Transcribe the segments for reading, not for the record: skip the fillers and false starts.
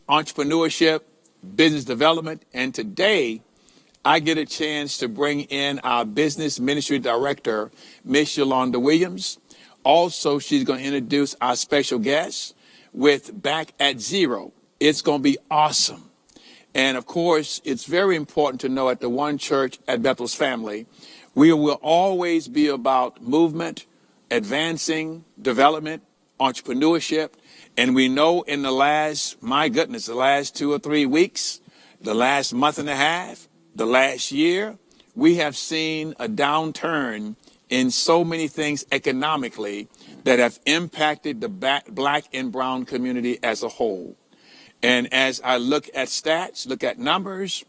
entrepreneurship, business development. And today, I get a chance to bring in our business ministry director, Miss Yolanda Williams. Also, she's going to introduce our special guest with Back at Zero. It's going to be awesome. And of course, it's very important to know at the One Church at Bethel's family, we will always be about movement, advancing, development, entrepreneurship. And we know in the last 2 or 3 weeks, the last month and a half, the last year, we have seen a downturn in so many things economically that have impacted the Black and brown community as a whole. And as I look at stats, look at numbers,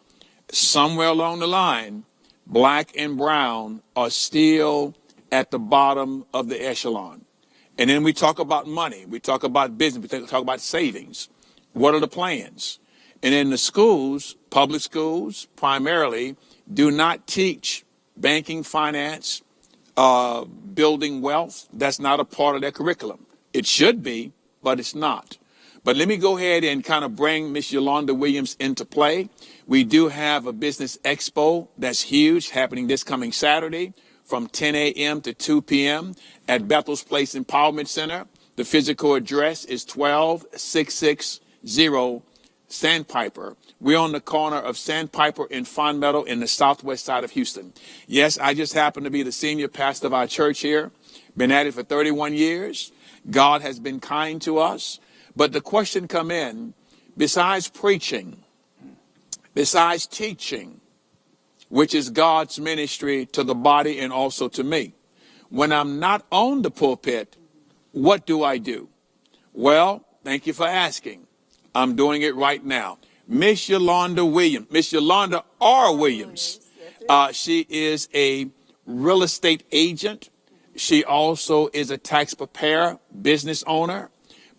somewhere along the line, Black and brown are still at the bottom of the echelon. And then we talk about money, we talk about business, we talk about savings. What are the plans? And in the schools, public schools primarily, do not teach banking, finance, building wealth. That's not a part of their curriculum. It should be, but it's not. But let me go ahead and kind of bring Miss Yolanda Williams into play. We do have a business expo that's huge happening this coming Saturday from 10 a.m. to 2 p.m. at Bethel's Place Empowerment Center. The physical address is 12660 Sandpiper. We're on the corner of Sandpiper and Fond Meadow in the southwest side of Houston. Yes, I just happen to be the senior pastor of our church here. Been at it for 31 years. God has been kind to us. But the question come in, besides preaching, besides teaching, which is God's ministry to the body and also to me, when I'm not on the pulpit, what do I do? Well, thank you for asking. I'm doing it right now. Miss Yolanda Williams, Miss Yolanda R. Williams. She is a real estate agent. She also is a tax preparer, business owner,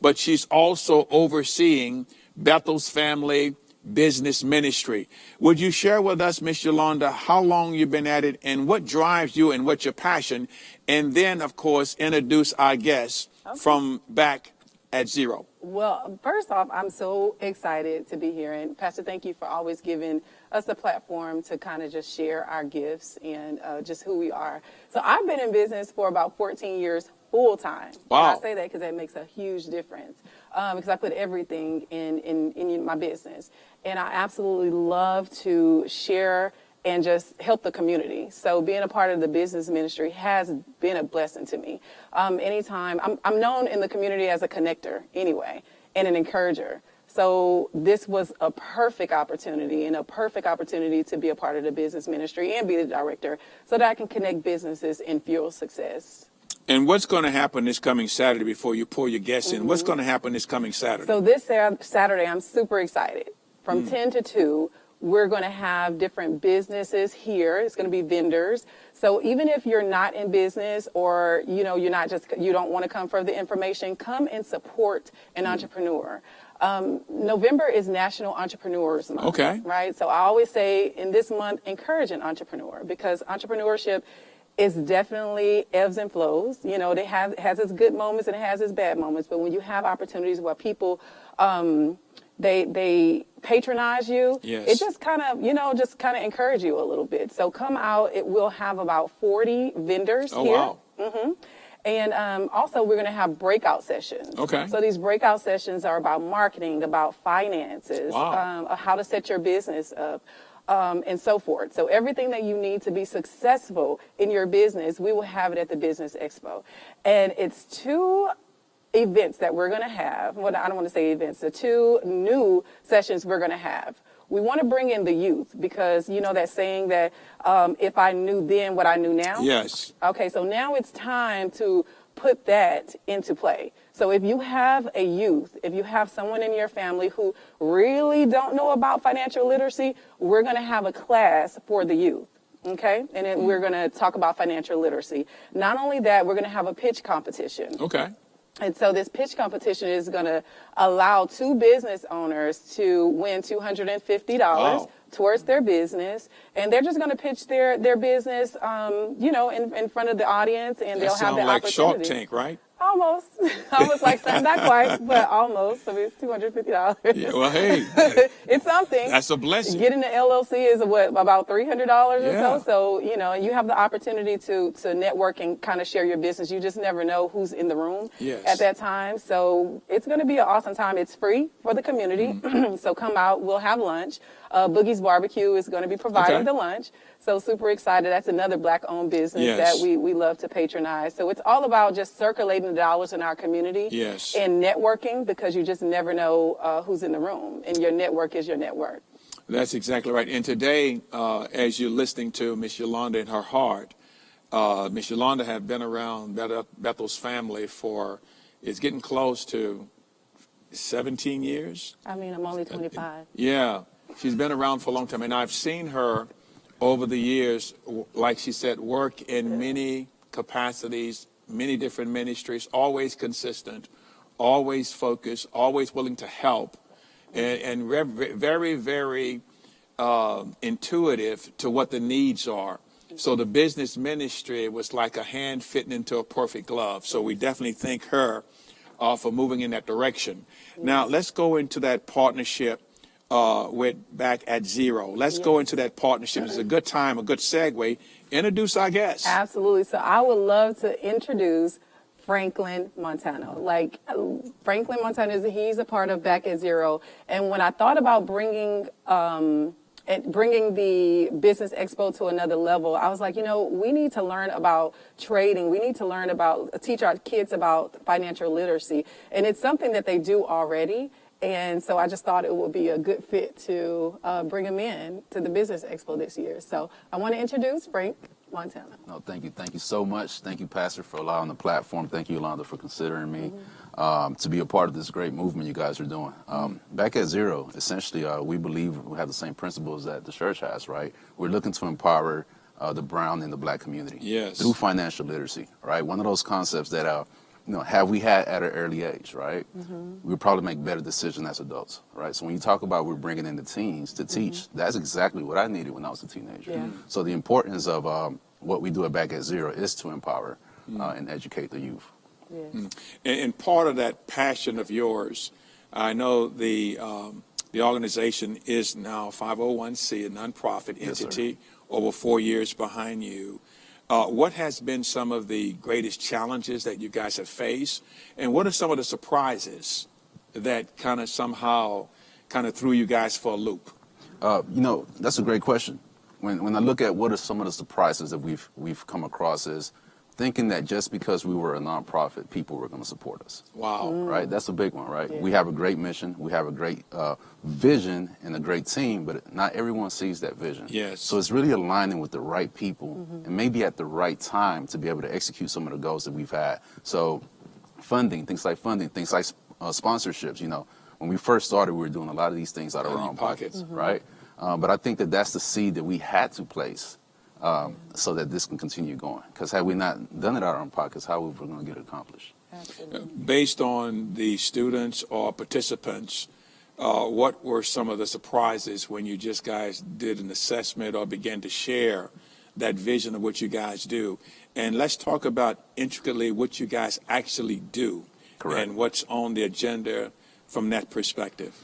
but she's also overseeing Bethel's family business ministry. Would you share with us, Miss Yolanda, how long you've been at it and what drives you and what's your passion? And then, of course, introduce our guests from Back at Zero. Well, first off, I'm so excited to be here. And Pastor, thank you for always giving us a platform to kind of just share our gifts and just who we are. So I've been in business for about 14 years full time. Wow. And I say that because that makes a huge difference because I put everything in my business. And I absolutely love to share and just help the community. So being a part of the business ministry has been a blessing to me. Anytime, I'm known in the community as a connector anyway, and an encourager. So this was a perfect opportunity to be a part of the business ministry and be the director so that I can connect businesses and fuel success. And what's going to happen this coming Saturday before you pull your guests in? What's going to happen this coming Saturday? So this Saturday, I'm super excited. From 10 to 2, we're going to have different businesses here. It's going to be vendors. So even if you're not in business or, you don't want to come for the information, come and support an entrepreneur. November is National Entrepreneurs Month. Okay. Right? So I always say in this month, encourage an entrepreneur because entrepreneurship is definitely ebbs and flows. You know, it has its good moments and it has its bad moments. But when you have opportunities where people, they patronize you, yes, it just kind of encourage you a little bit. So come out. It will have about 40 vendors here. Wow. Mm-hmm. And also we're going to have breakout sessions. Okay. So these breakout sessions are about marketing, about finances, wow, how to set your business up. And so forth. So everything that you need to be successful in your business, we will have it at the Business Expo. And it's 2 events that we're going to have. Well, I don't want to say events. The 2 new sessions we're going to have. We want to bring in the youth because you know that saying that if I knew then what I knew now? Yes. Okay, so now it's time to put that into play. So if you have a youth, if you have someone in your family who really don't know about financial literacy, we're going to have a class for the youth. Okay. And then we're going to talk about financial literacy. Not only that, we're going to have a pitch competition. Okay. And so this pitch competition is going to allow 2 business owners to win $250 wow, towards their business. And they're just going to pitch their business, in front of the audience. And they'll have the like opportunity. Shark Tank, right? Almost. Almost like that. Not quite, but almost. I mean, it's $250. Yeah, well, hey, It's something. that's a blessing. Getting the LLC is about $300 or Yeah. so. So, you have the opportunity to network and kind of share your business. You just never know who's in the room Yes. at that time. So it's going to be an awesome time. It's free for the community. So come out. We'll have lunch. Boogie's Barbecue is going to be providing Okay. the lunch. So super excited. That's another Black-owned business Yes. that we love to patronize. So it's all about just circulating the dollars in our community Yes. and networking, because you just never know who's in the room, and your network is your network. That's exactly right. And today, as you're listening to Miss Yolanda and her heart, Miss Yolanda have been around Bethel's family it's getting close to 17 years. I mean, I'm only 25. Yeah, she's been around for a long time, and I've seen her over the years, like she said, work in many capacities, many different ministries, always consistent, always focused, always willing to help, and very, very intuitive to what the needs are. So the business ministry was like a hand fitting into a perfect glove. So we definitely thank her for moving in that direction. Now, let's go into that partnership with Back at Zero. Let's go into that partnership. It's a good time, a good segue. Introduce our guest. Absolutely. So I would love to introduce Franklin Montano. Franklin Montano, he's a part of Back at Zero. And when I thought about bringing the Business Expo to another level, I was like, we need to learn about trading. We need to teach our kids about financial literacy. And it's something that they do already. And so I just thought it would be a good fit to bring him in to the Business Expo this year. So I want to introduce Frank Montana. No, thank you. Thank you so much. Thank you, Pastor, for allowing the platform. Thank you, Yolanda, for considering me to be a part of this great movement you guys are doing. Back at Zero, essentially, we believe we have the same principles that the church has, right? We're looking to empower the brown and the Black community through financial literacy, right? One of those concepts that have we had at an early age, right? We'll probably make better decisions as adults, right? So when you talk about we're bringing in the teens to teach, that's exactly what I needed when I was a teenager. Yeah. So the importance of what we do at Back at Zero is to empower and educate the youth. Yes. And part of that passion of yours, I know the organization is now 501c, a nonprofit Yes, entity, over 4 years behind you. What has been some of the greatest challenges that you guys have faced? And what are some of the surprises that kind of somehow threw you guys for a loop? That's a great question. When I look at what are some of the surprises that we've come across is thinking that just because we were a nonprofit, people were going to support us. Wow. Right? That's a big one, right? Yeah. We have a great mission. We have a great vision and a great team, but not everyone sees that vision. Yes. So it's really aligning with the right people and maybe at the right time to be able to execute some of the goals that we've had. So things like sponsorships, when we first started, we were doing a lot of these things out of our own pockets, right? But I think that that's the seed that we had to place so that this can continue going. Because had we not done it out of our own pockets, how were we going to get it accomplished? Absolutely. Based on the students or participants, what were some of the surprises when you just guys did an assessment or began to share that vision of what you guys do? And let's talk about intricately what you guys actually do. Correct. And what's on the agenda from that perspective.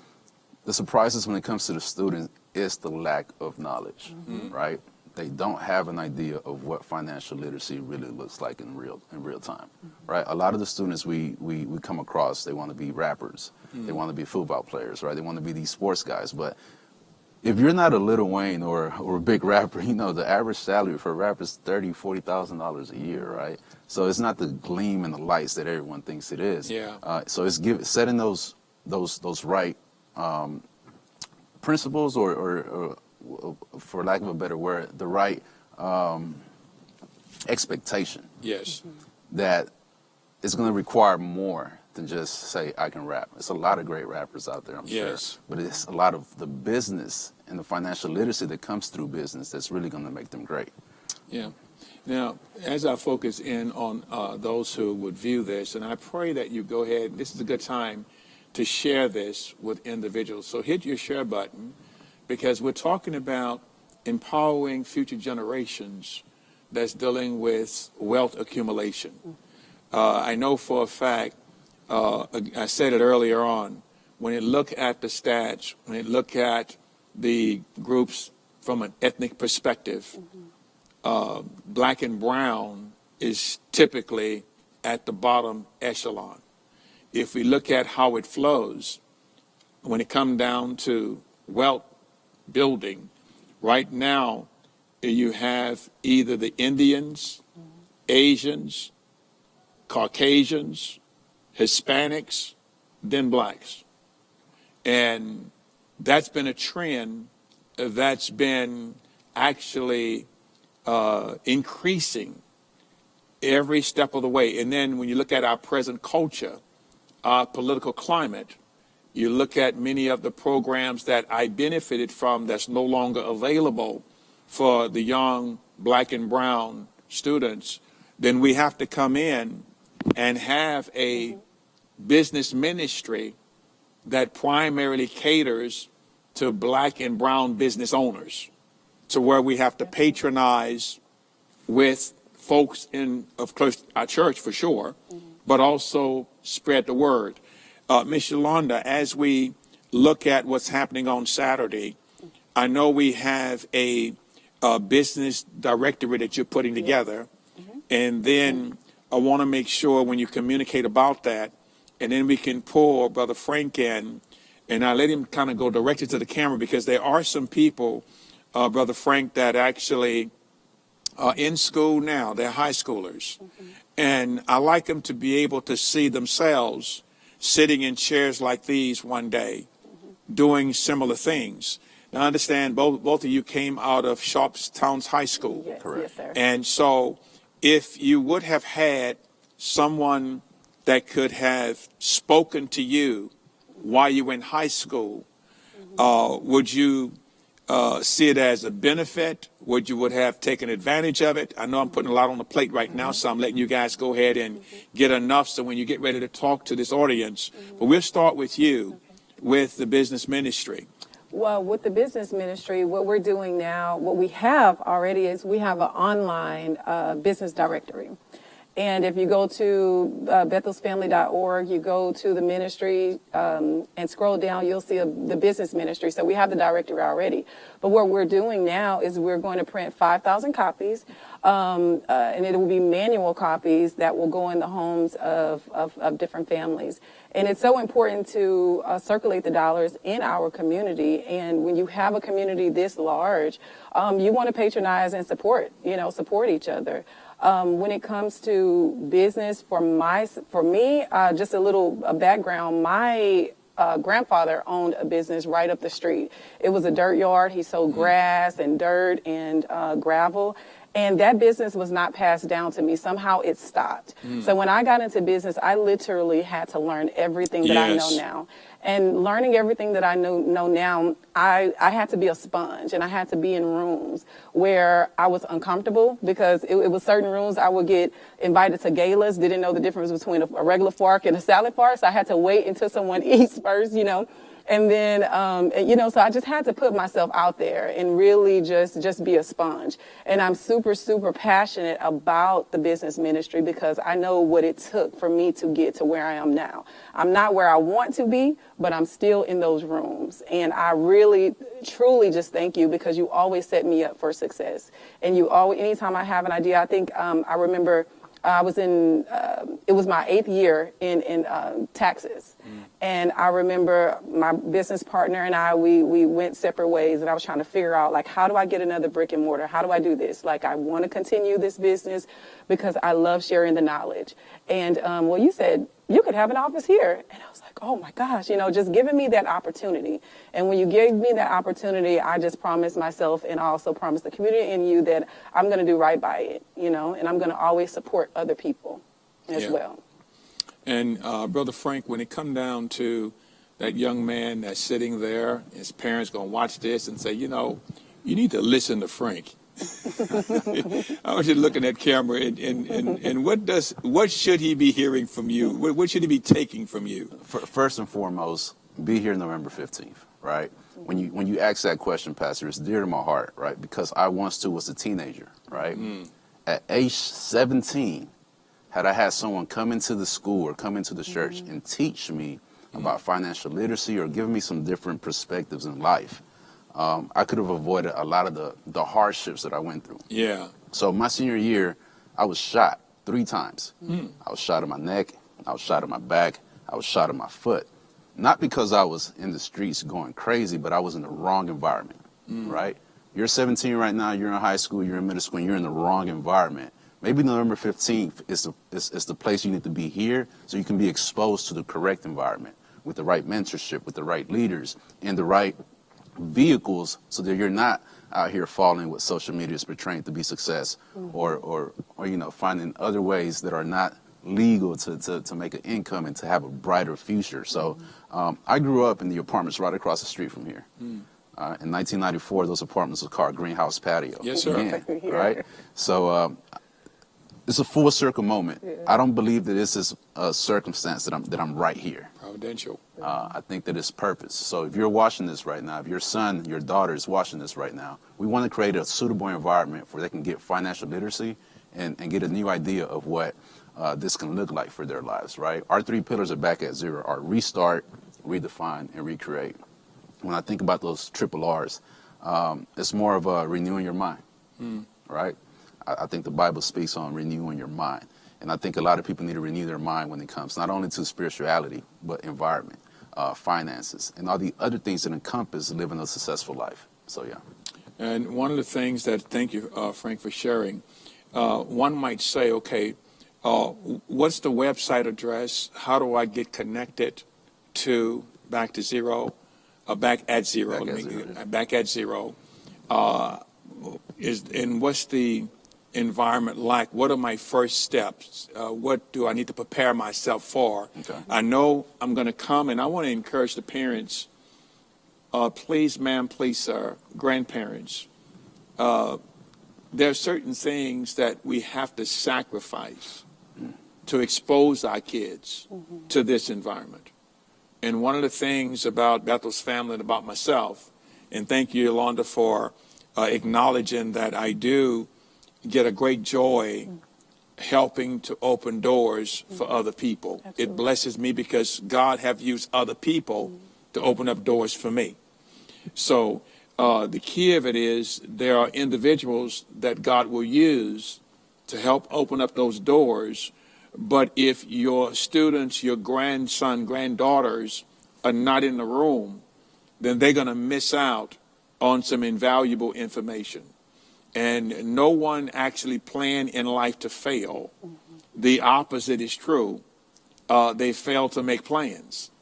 The surprises when it comes to the student is the lack of knowledge, right? They don't have an idea of what financial literacy really looks like in real time, right? A lot of the students we come across, they want to be rappers, they want to be football players, right? They want to be these sports guys, but if you're not a Lil Wayne or a big rapper, the average salary for a rapper is $30,000-$40,000 a year, right? So it's not the gleam and the lights that everyone thinks it is. Yeah. So it's setting those right principles or for lack of a better word, the right expectation. Yes. That it's going to require more than just say, I can rap. It's a lot of great rappers out there, I'm sure. But it's a lot of the business and the financial literacy that comes through business that's really going to make them great. Yeah. Now, as I focus in on those who would view this, and I pray that you go ahead, this is a good time to share this with individuals. So hit your share button, because we're talking about empowering future generations that's dealing with wealth accumulation. I know for a fact, I said it earlier on, when you look at the stats, when you look at the groups from an ethnic perspective, black and brown is typically at the bottom echelon. If we look at how it flows, when it comes down to wealth building, right now you have either the Indians, Asians, Caucasians, Hispanics, then blacks. And that's been a trend that's been actually increasing every step of the way. And then when you look at our present culture, our political climate, you look at many of the programs that I benefited from that's no longer available for the young black and brown students, then we have to come in and have a business ministry that primarily caters to black and brown business owners, to where we have to patronize with folks in, of course, our church for sure, but also spread the word. Ms. Yolanda, as we look at what's happening on Saturday, I know we have a business directory that you're putting together, and then I want to make sure when you communicate about that, and then we can pull Brother Frank in, and I let him kind of go directly to the camera, because there are some people, Brother Frank, that actually are in school now. They're high schoolers. And I like them to be able to see themselves sitting in chairs like these one day, doing similar things. Now, I understand both of you came out of Sharpstown High School. Yes, Correct. yes, sir. And so if you would have had someone that could have spoken to you while you were in high school, would you see it as a benefit? Would you have taken advantage of it? I know I'm putting a lot on the plate right now, so I'm letting you guys go ahead and get enough so when you get ready to talk to this audience. But we'll start with you with the business ministry. Well, with the business ministry, what we're doing now, what we have already is we have an online business directory. And if you go to bethelsfamily.org, you go to the ministry and scroll down, you'll see the business ministry. So we have the directory already. But what we're doing now is we're going to print 5,000 copies, and it will be manual copies that will go in the homes of different families. And it's so important to circulate the dollars in our community. And when you have a community this large, you want to patronize and support each other. When it comes to business, for me, just a little background, my grandfather owned a business right up the street. It was a dirt yard. He sold grass and dirt and gravel. And that business was not passed down to me. Somehow it stopped. So when I got into business, I literally had to learn everything that I know now. And learning everything that I know now, I had to be a sponge, and I had to be in rooms where I was uncomfortable, because it was certain rooms I would get invited to galas, didn't know the difference between a regular fork and a salad fork, so I had to wait until someone eats first, And then, so I just had to put myself out there and really just be a sponge. And I'm super, super passionate about the business ministry, because I know what it took for me to get to where I am now. I'm not where I want to be, but I'm still in those rooms. And I really, truly just thank you, because you always set me up for success. And anytime I have an idea, I think I remember I was it was my 8th year in taxes. And I remember my business partner and I, we went separate ways, and I was trying to figure out, like, how do I get another brick and mortar? How do I do this? Like, I want to continue this business because I love sharing the knowledge. And, you said you could have an office here. And I was like, oh my gosh, just giving me that opportunity. And when you gave me that opportunity, I just promised myself, and I also promised the community and you, that I'm going to do right by it, and I'm going to always support other people as well. And Brother Frank, when it come down to that young man that's sitting there, his parents going to watch this and say, you need to listen to Frank. I want you to look at that camera and what should he be hearing from you? What should he be taking from you? First and foremost, be here November 15th, right? When you ask that question, Pastor, it's dear to my heart, right? Because I once too was a teenager, right? At age 17, Had I had someone come into the school or come into the church and teach me about financial literacy or give me some different perspectives in life, I could have avoided a lot of the hardships that I went through. Yeah. So my senior year, I was shot 3 times. I was shot in my neck, I was shot in my back, I was shot in my foot. Not because I was in the streets going crazy, but I was in the wrong environment, right? You're 17 right now, you're in high school, you're in middle school, and you're in the wrong environment. Maybe November 15th is the place you need to be here so you can be exposed to the correct environment with the right mentorship, with the right leaders, and the right vehicles so that you're not out here following what social media is portraying to be success or finding other ways that are not legal to make an income and to have a brighter future. So I grew up in the apartments right across the street from here. In 1994, those apartments were called Greenhouse Patio. Yes, sir. Again, right? So it's a full circle moment. Yeah. I don't believe that this is a circumstance that I'm right here. Providential. I think that it's purpose. So if you're watching this right now, if your son, your daughter is watching this right now, we want to create a suitable environment where they can get financial literacy and get a new idea of what this can look like for their lives, right? Our 3 pillars of Back at Zero are restart, redefine, and recreate. When I think about those triple R's, it's more of a renewing your mind, right? I think the Bible speaks on renewing your mind. And I think a lot of people need to renew their mind when it comes not only to spirituality, but environment, finances, and all the other things that encompass living a successful life. So, yeah. And one of the things that, thank you, Frank, for sharing, one might say, okay, what's the website address? How do I get connected to Back to Zero? Back at Zero. Back at Zero. And what's the environment like? What are my first steps? What do I need to prepare myself for? Okay. I know I'm going to come, and I want to encourage the parents, please, ma'am, please, sir, grandparents, there are certain things that we have to sacrifice to expose our kids to this environment. And one of the things about Bethel's family and about myself, and thank you, Yolanda, for acknowledging that I do get a great joy helping to open doors for other people. Absolutely. It blesses me because God have used other people to open up doors for me. So the key of it is there are individuals that God will use to help open up those doors. But if your students, your grandson, granddaughters are not in the room, then they're going to miss out on some invaluable information. And no one actually planned in life to fail. The opposite is true. They fail to make plans.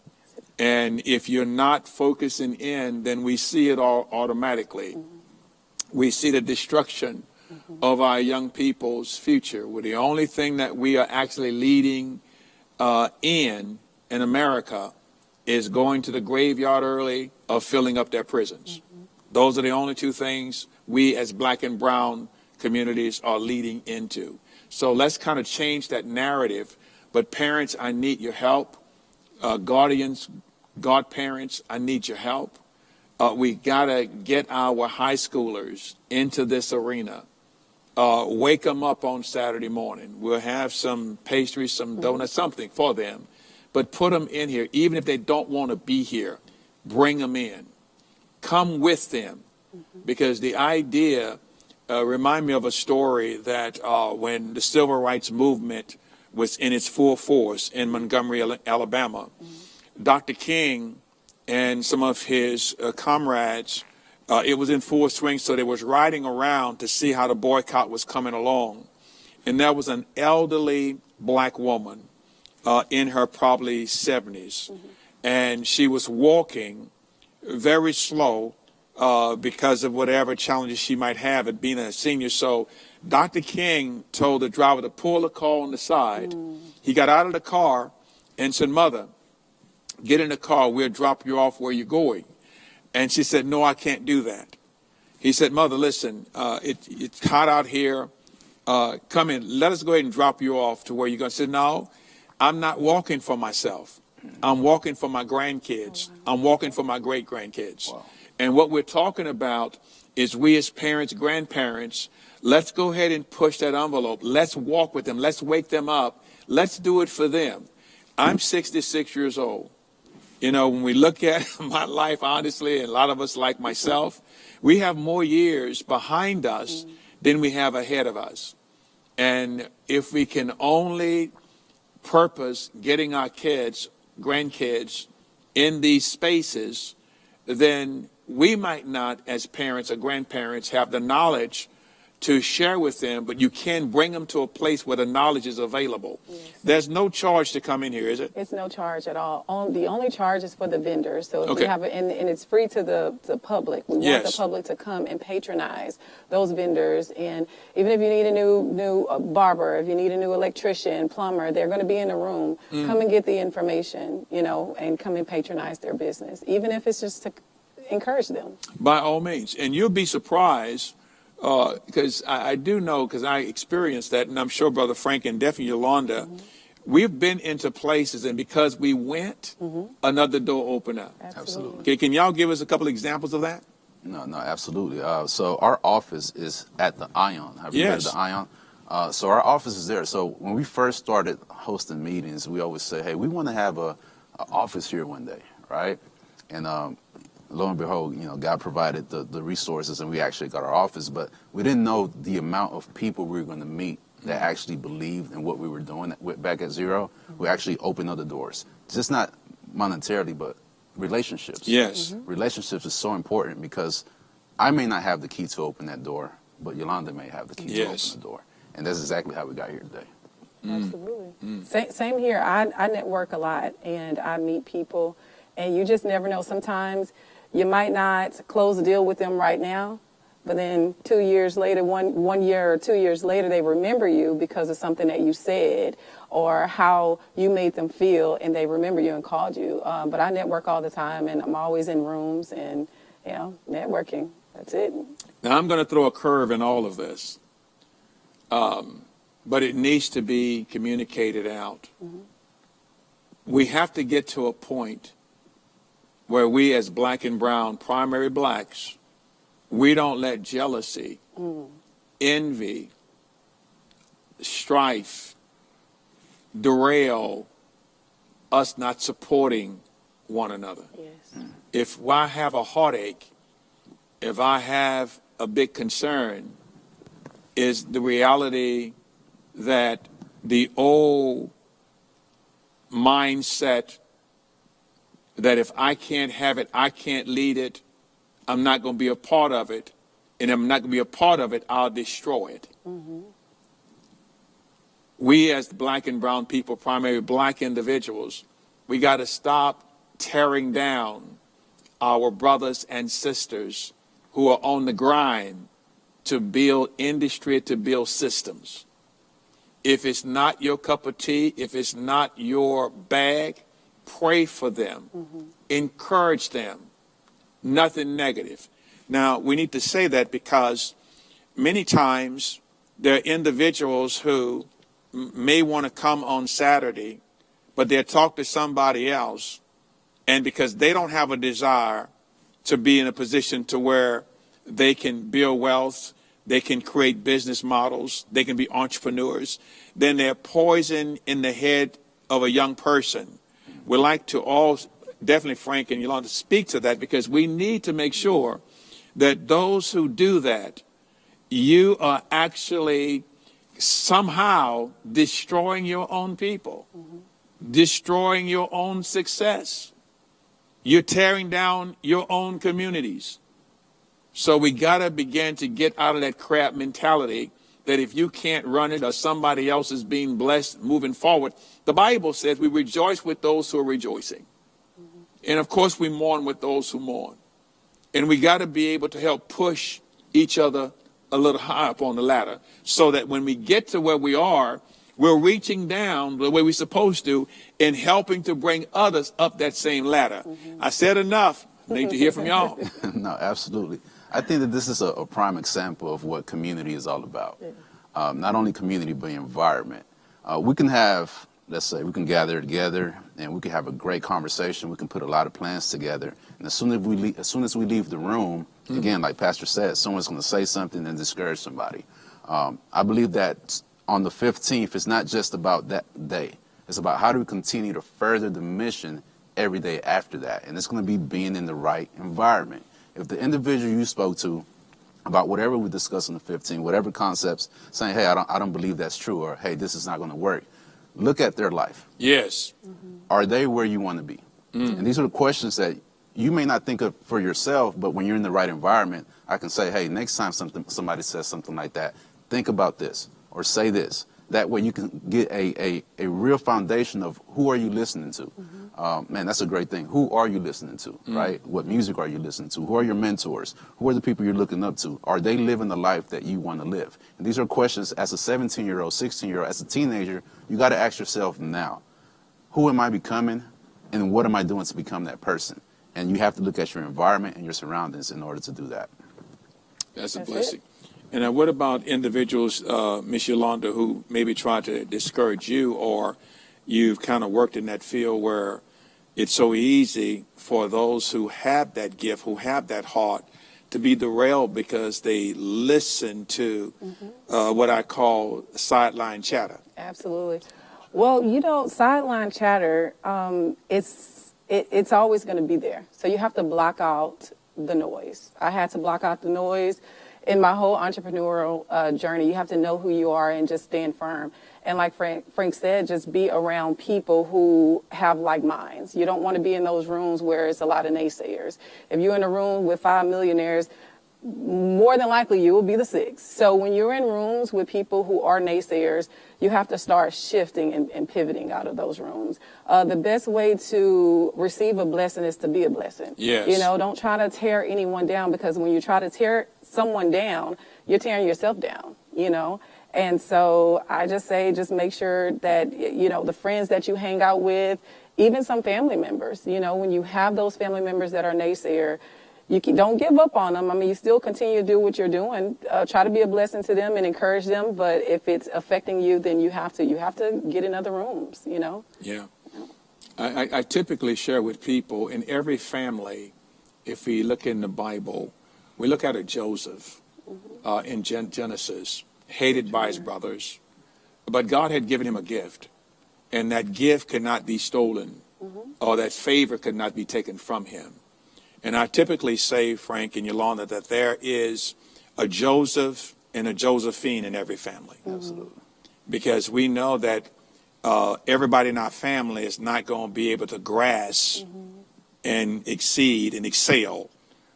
And if you're not focusing in, then we see it all automatically. We see the destruction of our young people's future. Well, the only thing that we are actually leading in America is going to the graveyard early or filling up their prisons. Those are the only 2 things we as black and brown communities are leading into. So let's kind of change that narrative. But parents, I need your help. Guardians, godparents, I need your help. We got to get our high schoolers into this arena. Wake them up on Saturday morning. We'll have some pastries, some donuts, something for them. But put them in here. Even if they don't want to be here, bring them in. Come with them. Because the idea, remind me of a story that when the civil rights movement was in its full force in Montgomery, Alabama, Dr. King and some of his comrades, it was in full swing, so they was riding around to see how the boycott was coming along. And there was an elderly black woman in her probably 70s. And she was walking very slow because of whatever challenges she might have at being a senior. So Dr. King told the driver to pull the car on the side. He got out of the car and said, "Mother, get in the car. We'll drop you off where you're going." And she said, "No, I can't do that." He said, "Mother, listen, it's hot out here. Come in. Let us go ahead and drop you off to where you're going." She said, "No, I'm not walking for myself. I'm walking for my grandkids. I'm walking for my great-grandkids." Wow. And what we're talking about is we as parents, grandparents, let's go ahead and push that envelope. Let's walk with them. Let's wake them up Let's do it for them. I'm 66 years old. You know, when we look at my life, honestly, and a lot of us like myself, we have more years behind us than we have ahead of us. And if we can only purpose getting our kids, grandkids in these spaces, then we might not, as parents or grandparents, have the knowledge to share with them, but you can bring them to a place where the knowledge is available. Yes. There's no charge to come in here, is it? It's no charge at all. The only charge is for the vendors. So if Okay. we have and it's free to the public. We want Yes. the public to come and patronize those vendors. And even if you need a new barber, if you need a new electrician, plumber, they're going to be in the room. Come and get the information, you know, and come and patronize their business, even if it's just to encourage them. By all means. And you'll be surprised, because I do know, because I experienced that, and I'm sure Brother Frank and definitely Yolanda, we've been into places, and because we went, another door opened up. Absolutely. Okay, can y'all give us a couple examples of that? No, absolutely. So our office is at the Ion. Have you heard of Yes. the Ion? So our office is there. So when we first started hosting meetings, we always say, hey, we want to have a office here one day, right? And lo and behold, you know, God provided the resources, and we actually got our office, but we didn't know the amount of people we were going to meet that actually believed in what we were doing back at Zero. We actually opened other doors, just not monetarily, but relationships. Yes. Relationships is so important, because I may not have the key to open that door, but Yolanda may have the key to open the door. And that's exactly how we got here today. Absolutely. Same here. I network a lot, and I meet people, and you just never know. Sometimes you might not close a deal with them right now, but then 2 years later, one year or 2 years later, they remember you because of something that you said or how you made them feel, and they remember you and called you. But I network all the time, and I'm always in rooms and, you know, networking. That's it. Now, I'm going to throw a curve in all of this, but it needs to be communicated out. We have to get to a point where we, as black and brown, primary blacks, we don't let jealousy, envy, strife derail us not supporting one another. Yes. If I have a heartache, if I have a big concern, is the reality that the old mindset that if I can't have it, I can't lead it, I'm not going to be a part of it, and I'm not going to be a part of it, I'll destroy it. We, as black and brown people, primarily black individuals, we got to stop tearing down our brothers and sisters who are on the grind to build industry, to build systems. If it's not your cup of tea, if it's not your bag, pray for them, encourage them, nothing negative. Now, we need to say that because many times there are individuals who may want to come on Saturday, but they'll talk to somebody else, and because they don't have a desire to be in a position to where they can build wealth, they can create business models, they can be entrepreneurs, then they're poison in the head of a young person. We'd like to all, definitely Frank and Yolanda, speak to that, because we need to make sure that those who do that, you are actually somehow destroying your own people, destroying your own success. You're tearing down your own communities. So we got to begin to get out of that crab mentality that if you can't run it or somebody else is being blessed moving forward. The Bible says we rejoice with those who are rejoicing. And of course we mourn with those who mourn. And we got to be able to help push each other a little higher up on the ladder so that when we get to where we are, we're reaching down the way we're supposed to and helping to bring others up that same ladder. I said enough. Need to hear from y'all. No, absolutely. I think that this is a prime example of what community is all about. Not only community, but environment. We can have, let's say, we can gather together and we can have a great conversation. We can put a lot of plans together. And as soon as we leave the room, again, like Pastor said, someone's going to say something and discourage somebody. I believe that on the 15th, it's not just about that day. It's about how do we continue to further the mission every day after that. And it's going to be being in the right environment. If the individual you spoke to about whatever we discussed on the 15th, whatever concepts, saying, hey, I don't believe that's true, or hey, this is not going to work, look at their life. Yes. Are they where you want to be? And these are the questions that you may not think of for yourself, but when you're in the right environment, I can say, hey, next time somebody says something like that, think about this or say this. That way you can get a real foundation of who are you listening to. Man, that's a great thing. Who are you listening to, right? What music are you listening to? Who are your mentors? Who are the people you're looking up to? Are they living the life that you want to live? And these are questions as a 17-year-old, 16-year-old, as a teenager, you got to ask yourself now, who am I becoming and what am I doing to become that person? And you have to look at your environment and your surroundings in order to do that. That's a That's blessing. it. And what about individuals, Ms. Yolanda, who maybe try to discourage you, or you've kind of worked in that field where it's so easy for those who have that gift, who have that heart, to be derailed because they listen to what I call sideline chatter? Absolutely. Well, sideline chatter, it's always going to be there. So you have to block out the noise. I had to block out the noise in my whole entrepreneurial journey. You have to know who you are and just stand firm. And like Frank said, just be around people who have like minds. You don't want to be in those rooms where it's a lot of naysayers. If you're in a room with 5 millionaires, more than likely you will be the 6th. So when you're in rooms with people who are naysayers, you have to start shifting and pivoting out of those rooms. The best way to receive a blessing is to be a blessing. Yes. Don't try to tear anyone down, because when you try to tear someone down, you're tearing yourself down, And so I just say, just make sure that, the friends that you hang out with, even some family members, when you have those family members that are naysayer, don't give up on them. I mean, you still continue to do what you're doing. Try to be a blessing to them and encourage them. But if it's affecting you, then you have to get in other rooms, Yeah. I typically share with people in every family, if we look in the Bible, we look at a Joseph in Genesis, hated by his brothers, but God had given him a gift, and that gift could not be stolen, or that favor could not be taken from him. And I typically say, Frank and Yolanda, that there is a Joseph and a Josephine in every family. Absolutely. Because we know that everybody in our family is not going to be able to grasp and exceed and excel.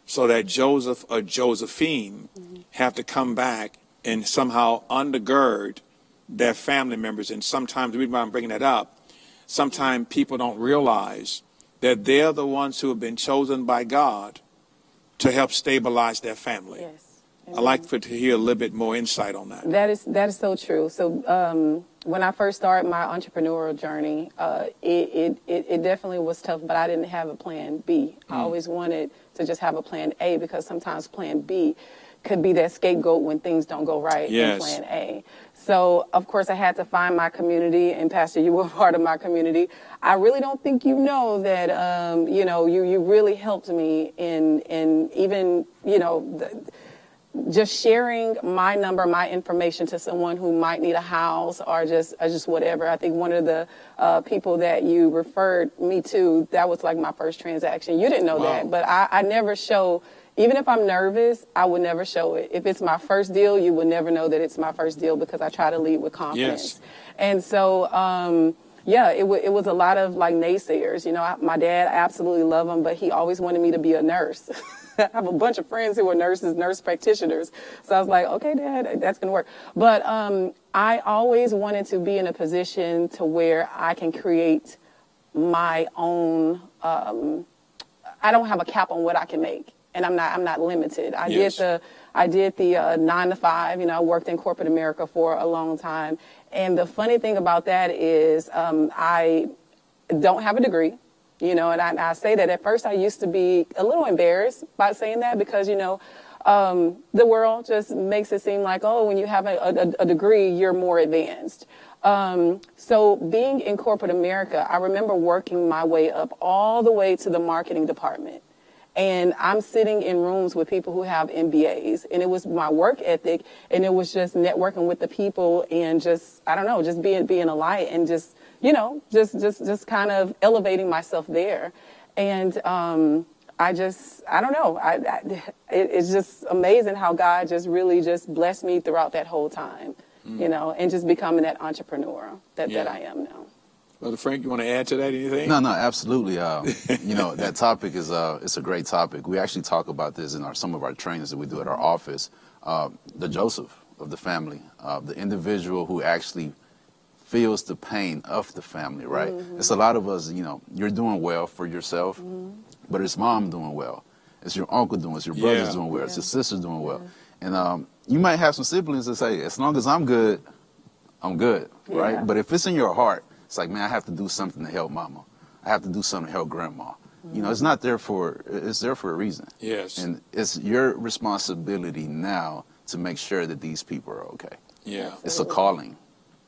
So that Joseph or Josephine have to come back and somehow undergird their family members. And sometimes, the reason why I'm bringing that up, sometimes people don't realize that they're the ones who have been chosen by God to help stabilize their family. Yes. I'd like to hear a little bit more insight on that. That is so true. So when I first started my entrepreneurial journey, it definitely was tough, but I didn't have a plan B. I always wanted to just have a plan A, because sometimes plan B could be that scapegoat when things don't go right in plan A. So, of course, I had to find my community, and Pastor, you were part of my community. I really don't think you know that, you really helped me in even, just sharing my number, my information to someone who might need a house or just whatever. I think one of the people that you referred me to, that was like my first transaction. You didn't know that, but I never show. Even if I'm nervous, I would never show it. If it's my first deal, you would never know that it's my first deal, because I try to lead with confidence. Yes. And so, it was a lot of like naysayers. My dad, I absolutely love him, but he always wanted me to be a nurse. I have a bunch of friends who are nurses, nurse practitioners. So I was like, okay, Dad, that's going to work. But I always wanted to be in a position to where I can create my own. I don't have a cap on what I can make. And I'm not limited. I did the 9 to 5. I worked in corporate America for a long time. And the funny thing about that is I don't have a degree, and I say that at first I used to be a little embarrassed by saying that, because, the world just makes it seem like, oh, when you have a degree, you're more advanced. So being in corporate America, I remember working my way up all the way to the marketing department. And I'm sitting in rooms with people who have MBAs, and it was my work ethic, and it was just networking with the people, and just, I don't know, just being a light, and just, you know, just kind of elevating myself there. And I don't know, it's just amazing how God just really just blessed me throughout that whole time, you know, and just becoming that entrepreneur that I am now. Brother Frank, you want to add to that anything? No, absolutely. You know, that topic is it's a great topic. We actually talk about this in some of our trainings that we do at our office. The Joseph of the family, the individual who actually feels the pain of the family, right? It's a lot of us, you know, you're doing well for yourself, but it's mom doing well. It's your uncle doing well. It's your brother's doing well. It's your sister doing well. And you might have some siblings that say, as long as I'm good, right? But if it's in your heart, it's like, man, I have to do something to help mama. I have to do something to help grandma. You know, it's there for a reason. Yes. And it's your responsibility now to make sure that these people are okay. Yeah. It's a calling,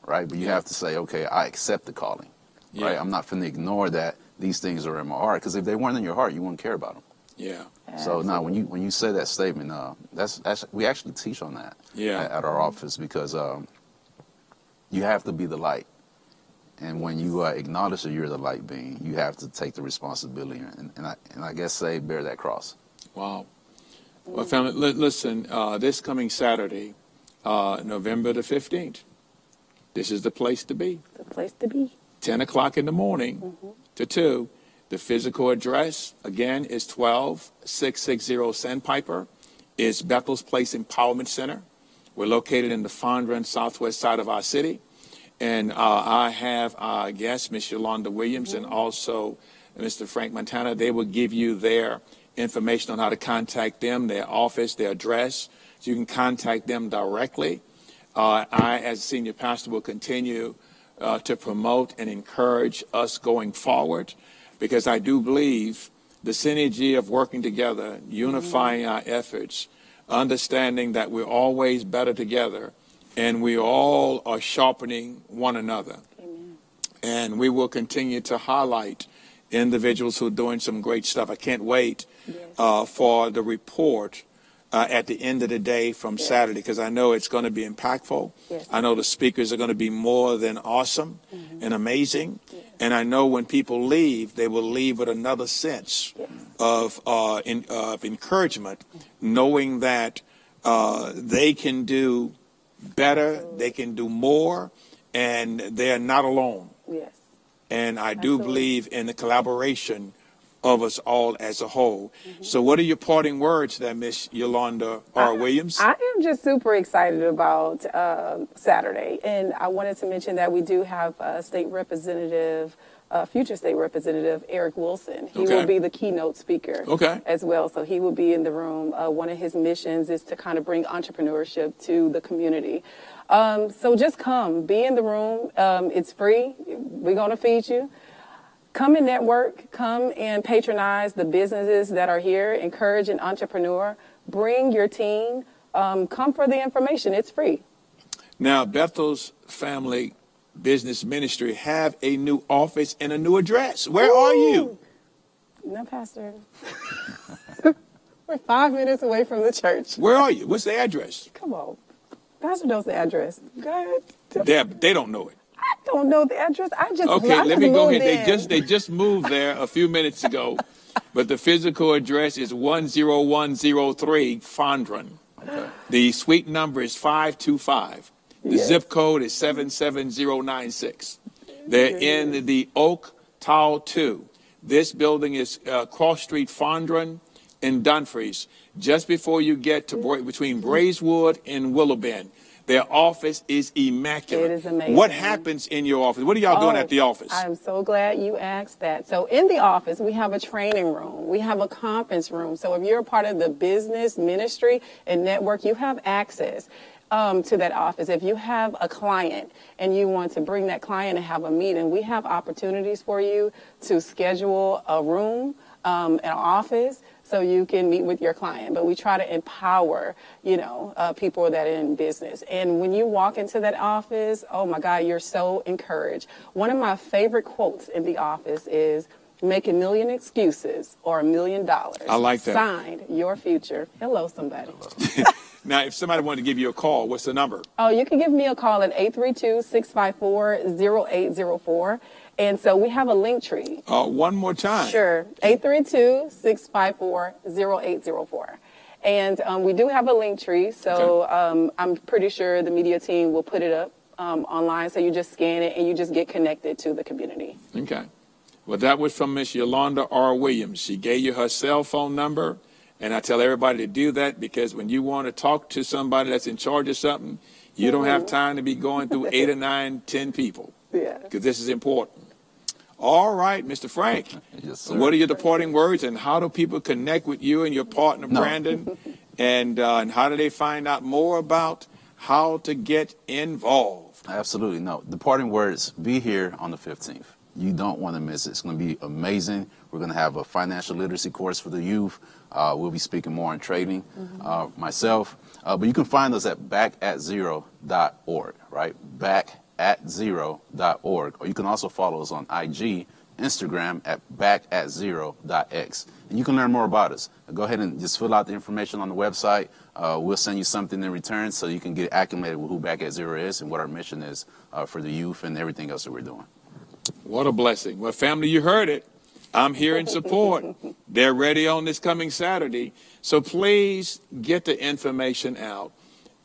right? But you have to say, okay, I accept the calling, right? I'm not finna ignore that these things are in my heart, because if they weren't in your heart, you wouldn't care about them. Yeah. So now, when you say that statement, that's we actually teach on that at our office, because you have to be the light. And when you acknowledge that you're the light being, you have to take the responsibility and I guess bear that cross. Wow. Well, family, listen, this coming Saturday, November the 15th, this is the place to be. The place to be. 10 o'clock in the morning to 2. The physical address, again, is 12660 Sandpiper. It's Bethel's Place Empowerment Center. We're located in the Fondren southwest side of our city. And I have our guest, Ms. Yolanda Williams, and also Mr. Frank Montana. They will give you their information on how to contact them, their office, their address. So you can contact them directly. I, as senior pastor, will continue to promote and encourage us going forward, because I do believe the synergy of working together, unifying our efforts, understanding that we're always better together, and we all are sharpening one another. Amen. And we will continue to highlight individuals who are doing some great stuff. I can't wait for the report at the end of the day from Saturday, because I know it's going to be impactful. I know the speakers are going to be more than awesome and amazing. And I know when people leave, they will leave with another sense of encouragement, knowing that they can do better, they can do more, and they are not alone. Yes. And I do believe in the collaboration of us all as a whole. So what are your parting words there, Miss Yolanda R. Williams? I am just super excited about Saturday. And I wanted to mention that we do have State Representative, future State Representative Eric Wilson. He will be the keynote speaker as well. So he will be in the room. One of his missions is to kind of bring entrepreneurship to the community. So just come, be in the room. It's free. We're going to feed you. Come and network, come and patronize the businesses that are here, encourage an entrepreneur, bring your team, come for the information, it's free. Now, Bethel's Family Business Ministry have a new office and a new address. Where are you? No, Pastor. We're 5 minutes away from the church. Where are you? What's the address? Come on. Pastor knows the address. Go ahead. They don't know it. I don't know the address. Let me go ahead. They just moved there a few minutes ago, but the physical address is 10103 Fondren. The suite number is 525. The zip code is 77096. They're in the Oak Tower 2. This building is Cross Street, Fondren, and Dumfries, just before you get to between Braeswood and Willow Bend. Their office is immaculate. It is amazing. What happens in your office? What are y'all doing at the office? I'm so glad you asked that. So in the office, we have a training room. We have a conference room. So if you're a part of the business, ministry, and network, you have access to that office. If you have a client and you want to bring that client and have a meeting, we have opportunities for you to schedule a room, an office, so you can meet with your client. But we try to empower, people that are in business. And when you walk into that office, oh my God, you're so encouraged. One of my favorite quotes in the office is, Make a million excuses or $1 million. I like that. Signed, your future. Hello, somebody. Now, if somebody wanted to give you a call, what's the number? Oh, you can give me a call at 832-654-0804. And so we have a link tree. One more time. Sure. 832-654-0804. And we do have a link tree. So I'm pretty sure the media team will put it up online. So you just scan it and you just get connected to the community. Okay. Well, that was from Miss Yolanda R. Williams. She gave you her cell phone number. And I tell everybody to do that because when you want to talk to somebody that's in charge of something, you don't have time to be going through 8 or 9, 10 people. Yeah. Because this is important. All right, Mr. Frank. Yes, sir. What are your departing words, and how do people connect with you and your partner, Brandon? And how do they find out more about how to get involved? Absolutely. No. Departing words, be here on the 15th. You don't want to miss it. It's going to be amazing. We're going to have a financial literacy course for the youth. We'll be speaking more on trading, myself. But you can find us at backatzero.org, right? Backatzero.org. Or you can also follow us on IG, Instagram at backatzero.x. And you can learn more about us. Go ahead and just fill out the information on the website. We'll send you something in return so you can get acclimated with who Back at Zero is and what our mission is for the youth and everything else that we're doing. What a blessing. Well, family, you heard it. I'm here in support. They're ready on this coming Saturday. So please get the information out.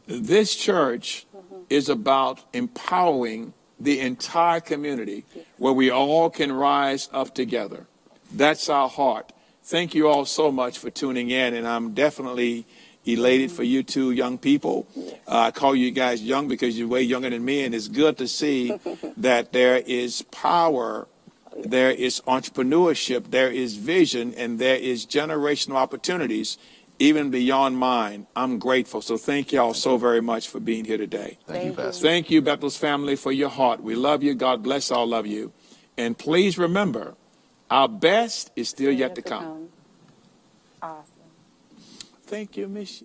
This church is about empowering the entire community where we all can rise up together. That's our heart. Thank you all so much for tuning in, and I'm definitely elated for you two young people. I call you guys young because you're way younger than me, and it's good to see that there is power, there is entrepreneurship, there is vision, and there is generational opportunities even beyond mine. I'm grateful. So thank you all so very much for being here today. Thank you, Pastor. Thank you, Bethel's family, for your heart. We love you. God bless all of you. And please remember, our best is still yet to come. Awesome. Thank you, Miss.